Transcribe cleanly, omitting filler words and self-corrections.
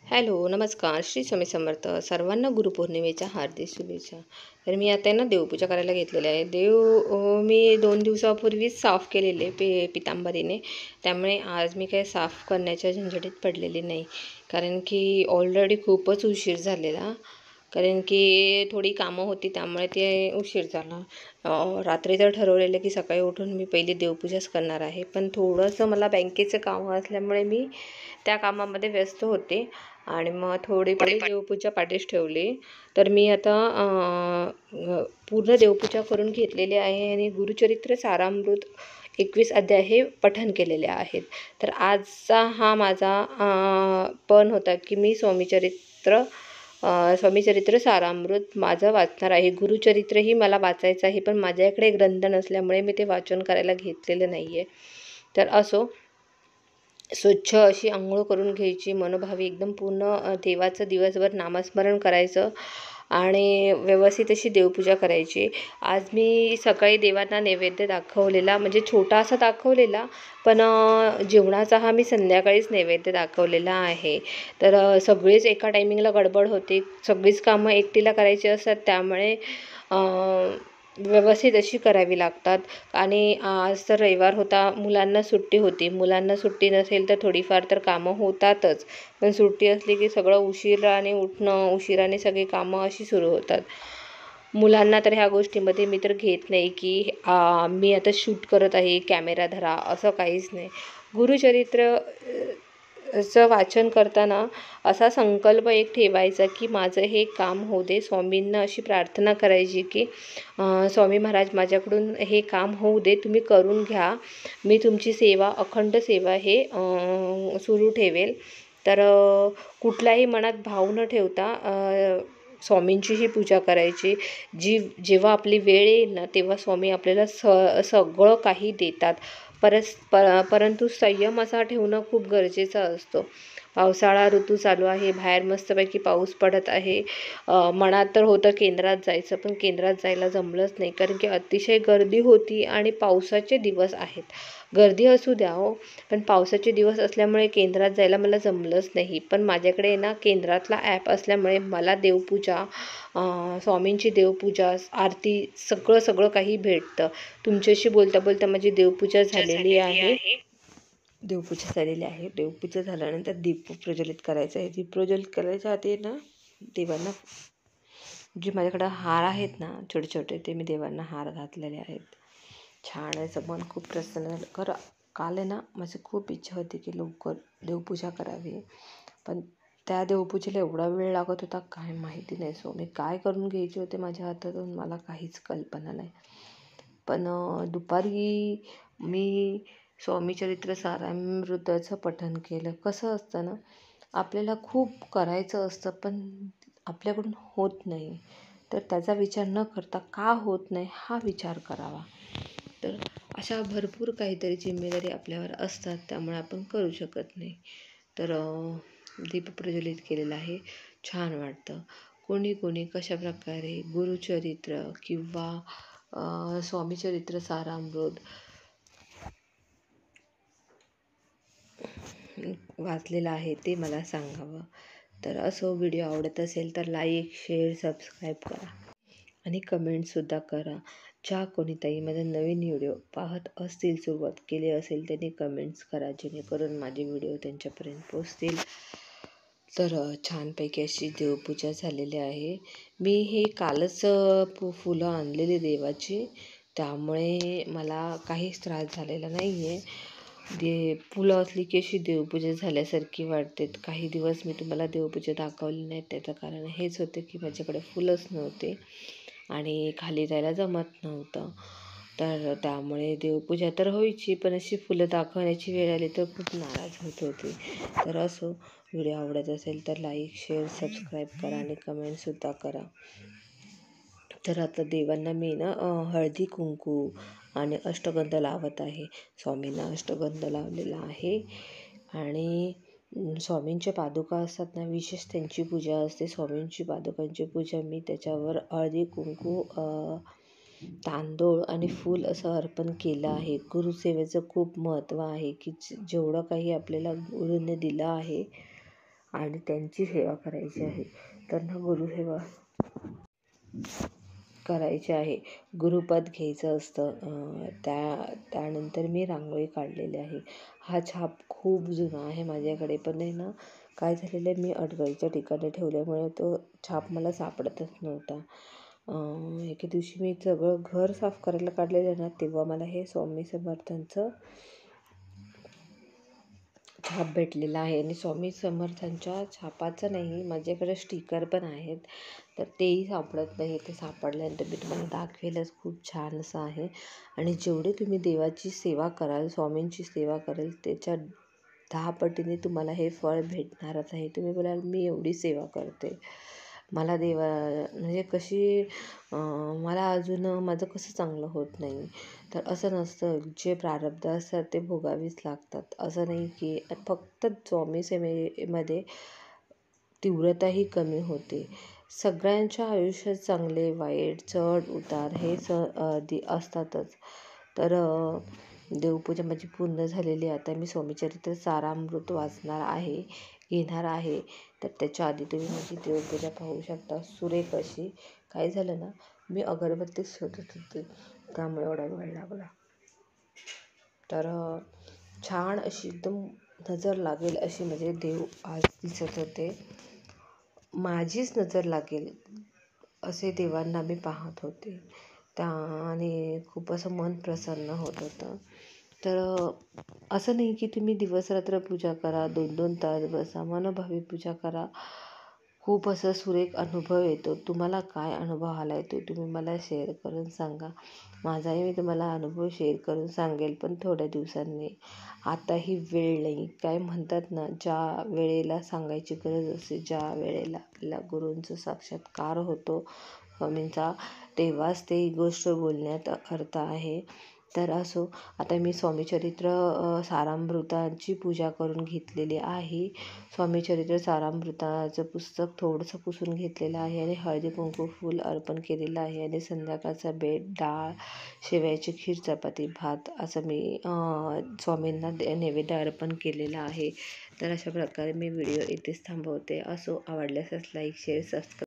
Hello, नमस्कार. श्री स्वामी समर्थ. सर्वांना गुरुपौर्णिमेच्या हार्दिक शुभेच्छा. तर मी आता आहे ना देवपूजा करायला घेतलेली आहे. मी 2 दिवसापूर्वीच साफ केलेले पितांबरीने. त्यामुळे आज मी काही साफ करण्याच्या झंझटीत पडलेली नाही. कारण की ऑलरेडी खूपच उशीर झालेला. कारण की थोडी कामं होती त्यामुळे ते उशीर झाला. रात्री तर ठरवलेलं की सकाळी उठून मी पहिली देवपूजाच करणार आहे. पण थोडंसं मला बँकेचं कामं असल्यामुळे मी त्या कामामध्ये व्यस्त होते आणि मग थोडी देवपूजा पाठीस ठेवली. तर मी आता पूर्ण देवपूजा करून घेतलेली आहे आणि गुरुचरित्र सारामृत 21 अध्याय हे पठण केलेले आहेत. तर आजचा हा माझा पण होता की मी स्वामीचरित्र सारामृत माझं वाचणार आहे. गुरुचरित्रही मला वाचायचं आहे, पण माझ्याकडे ग्रंथ नसल्यामुळे मी ते वाचन करायला घेतलेलं नाही आहे. तर असो, स्वच्छ अशी अंघोळ करून घ्यायची, मनोभावी एकदम पूर्ण देवाचं दिवसभर नामस्मरण करायचं आणि व्यवस्थित अशी देवपूजा करायची. आज मी सकाळी देवांना नैवेद्य दाखवलेला, म्हणजे छोटासा दाखवलेला, पण जेवणाचा हा मी संध्याकाळीच नैवेद्य दाखवलेला आहे. तर सगळीच एका टायमिंगला गडबड होते, सगळीच कामं एकटीला करायची असतात, त्यामुळे व्यवस्थित अशी करावी लागतात. आणि आज तर रविवार होता, मुलांना सुट्टी होती. मुलांना सुट्टी नसेल तर थोडीफार तर कामं होतातच, पण सुट्टी असली की सगळं उशिराने उठणं, उशिराने सगळी कामं अशी सुरू होतात. मुलांना तर ह्या गोष्टीमध्ये मी तर घेत नाही की मी आता शूट करत आहे, कॅमेरा धरा, असं काहीच नाही. गुरुचरित्र वाचन करताना असा संकल्प एक ठेवायचा की माझं हे काम होऊ दे. स्वामींना अशी प्रार्थना करायची की स्वामी महाराज, माझ्याकडून हे काम होऊ दे, तुम्ही करून घ्या, मी तुमची सेवा, अखंड सेवा हे सुरू ठेवेल. तर कुठलाही मनात भाव न ठेवता स्वामींचीही पूजा करायची. जेव्हा आपली वेळ येईल ना, तेव्हा स्वामी आपल्याला सगळं काही देतात. परंतु संयम असा ठेवणं खूप गरजेचं असतं. पावसाळा ऋतू चालू आहे, बाहेर मस्तपैकी पाऊस पडत आहे. मनात तर होतं केंद्रात जायचं, पण केंद्रात जायला जमलंच नाही, कारण की अतिशय गर्दी होती आणि पावसाचे दिवस आहेत. गर्दी असू द्या हो, पण पावसाचे दिवस असल्यामुळे केंद्रात जायला मला जमलंच नाही. पण माझ्याकडे ना केंद्रातला ॲप असल्यामुळे मला देवपूजा, स्वामींची देवपूजा, आरती, सगळं काही भेटतं. तुमच्याशी बोलता बोलता माझी देवपूजा झालेली आहे. देवपूजा झाल्यानंतर दीप प्रज्वलित करायचं आहे. दीप प्रज्वलित करायच्या आधी ना देवांना, जे माझ्याकडं हार आहेत ना छोटे छोटे, ते मी देवांना हार घातलेले आहेत. छान आहे, मन खूप प्रसन्न झालं. काल आहे ना माझी खूप इच्छा होती की लवकर देवपूजा करावी, पण त्या देवपूजेला एवढा वेळ लागत होता काय माहिती नाही. मी काय करून घ्यायचे होते माझ्या हातातून मला काहीच कल्पना नाही. पण दुपारी मी स्वामीचरित्र सारामृताचं पठण केलं. कसं असतं ना, आपल्याला खूप करायचं असतं पण आपल्याकडून होत नाही, तर त्याचा विचार न करता का होत नाही हा विचार करावा. तर अशा भरपूर काहीतरी जिम्मेदारी आपल्यावर असतात, त्यामुळे आपण करू शकत नाही. तर दीप प्रज्वलित केलेला आहे, छान वाटतं. कोणी कशाप्रकारे गुरुचरित्र किंवा स्वामीचरित्र सारामृत वाचलेलं आहे ते मला सांगावं. तर असो, व्हिडिओ आवडत असेल तर लाईक, शेअर, सबस्क्राईब करा आणि कमेंटसुद्धा करा. ज्या कोणी ताई माझा नवीन व्हिडिओ पाहत असतील, सुरुवात केली असेल, त्यांनी कमेंट्स करा, जेणेकरून माझे व्हिडिओ त्यांच्यापर्यंत पोचतील. तर छानपैकी अशी देवपूजा झालेली आहे. मी हे कालच फुलं आणलेली देवाची, त्यामुळे मला काहीच त्रास झालेला नाही आहे. फुलं असली की अशी देवपूजा झाल्यासारखी वाटते. काही दिवस मी तुम्हाला देवपूजा दाखवली नाही, त्याचं कारण हेच होतं की माझ्याकडे फुलंच नव्हते आणि खाली जायला जमत नव्हतं. तर त्यामुळे देवपूजा तर व्हायची, पण अशी फुलं दाखवण्याची वेळ आली तर खूप नाराज होत होती. तर असो, व्हिडिओ आवडत असेल तर लाईक, शेअर, सबस्क्राईब करा आणि कमेंटसुद्धा करा. तर आता देवांना मी ना हळदी कुंकू आणि अष्टगंध लावत आहे. स्वामींना अष्टगंध लावलेला आहे आणि स्वामींच्या पादुका असतात ना, विशेष त्यांची पूजा असते. स्वामींची पादुकांची पूजा मी त्याच्यावर हळदी कुंकू, तांदूळ आणि फूल असं अर्पण केलं आहे. गुरुसेवेचं खूप महत्त्व आहे की जेवढं काही आपल्याला गुरूने दिलं आहे आणि त्यांची सेवा करायची आहे. त्यांना गुरुसेवा करायची आहे, गुरुपद घ्यायचं असतं. त्यानंतर मी रांगोळी काढलेली आहे. हा छाप खूप जुना आहे माझ्याकडे, पण आहे ना काय झालेलं आहे, मी अडगळीच्या ठिकाणी ठेवल्यामुळे तो छाप मला सापडतच नव्हता. एके दिवशी मी सगळं घर साफ करायला काढलेलं ना, तेव्हा मला हे स्वामी समर्थांचं छाप भेटलेला आहे. आणि स्वामी समर्थांच्या छापाचं नाही, माझ्याकडे स्टिकर पण आहेत, तर तेही सापडत नाही. ते सापडल्यानंतर मी तुम्हाला दाखवेलच. खूप छान असं आहे. आणि जेवढे तुम्ही देवाची सेवा कराल, स्वामींची सेवा कराल, त्याच्या 10 पटीने तुम्हाला हे फळ भेटणारच आहे. तुम्ही बोलाल मी एवढी सेवा करते, मला देवा म्हणजे कशी मला अजून माझं कसं चांगलं होत नाही. तर असं नसतं, जे प्रारब्ध असतात ते भोगावीच लागतात. असं नाही की फक्त स्वामी सेवेमध्ये तीव्रताही कमी होते. सगळ्यांच्या आयुष्यात चांगले वाईट चढ उतार हे असतातच. तर देवपूजा माझी पूर्ण झालेली आहे. आता मी स्वामीचरित्र सारामृत वाचणार आहे, घेणार आहे. तर त्याच्या आधी तुम्ही माझी देवपूजा पाहू शकता, सुरेख अशी. काय झालं ना, मी अगरबत्ती शोधत होते, त्यामुळे एवढा वेळ लागला. तर छान अशी एकदम नजर लागेल अशी म्हणजे देव आज दिसत होते. माझीच नजर लागेल असे देवांना मी पाहत होते. आणि खूप असं मन प्रसन्न होत होतं. तर असं नाही की तुम्ही दिवसरात्र पूजा करा, 2-2 तास बसा, मनभावी पूजा करा. खूप असं सुरेख अनुभव येतो. तुम्हाला काय अनुभव आला आहे ते तुम्ही मला शेअर करून सांगा. माझाही मी तुम्हाला अनुभव शेअर करून सांगेल, पण थोड्या दिवसांनी. आता ही वेळ नाही. काय म्हणतात ना, ज्या वेळेला सांगायची गरज असते, ज्या वेळेला आपल्याला गुरूंचा साक्षात्कार होतो स्वामींचा, तेव्हाच ते गोष्ट बोलण्यात अर्थ आहे. तर असो, आता मी स्वामीचरित्र सारामृताची पूजा करून घेतलेली आहे. स्वामीचरित्र सारामृताचं पुस्तक थोडंसं पुसून घेतलेलं आहे आणि हळदी कुंकू फूल अर्पण केलेलं आहे. आणि संध्याकाळचा बेत, डाळ, शेवयाची खीर, चपाती, भात असं मी स्वामींना नैवेद्य अर्पण केलेलं आहे. तर अशा प्रकारे मी व्हिडिओ इथेच थांबवते. असो, आवडल्यास लाईक, शेअर, सबस्क्राईब